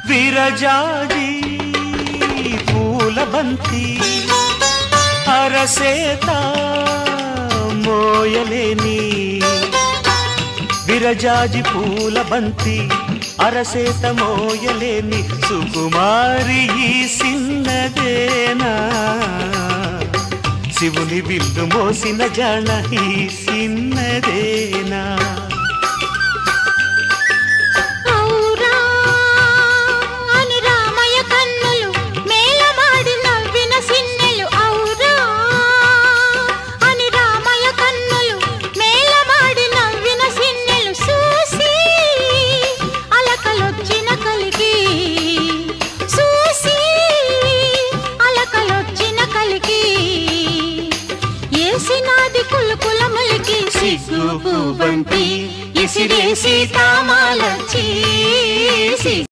విరజాజి పూల బంతి అరసేత మోయలేని విరజాజి పూల బంతి అరసేత మోయలేని సుకుమారి ఈ సిన్నదేనా శివుని విల్లు మోసిన జాణ ఈ సిన్నదేనా సిగ్గు పువ్వంటి ఇసిరేసి తామాలచ్చి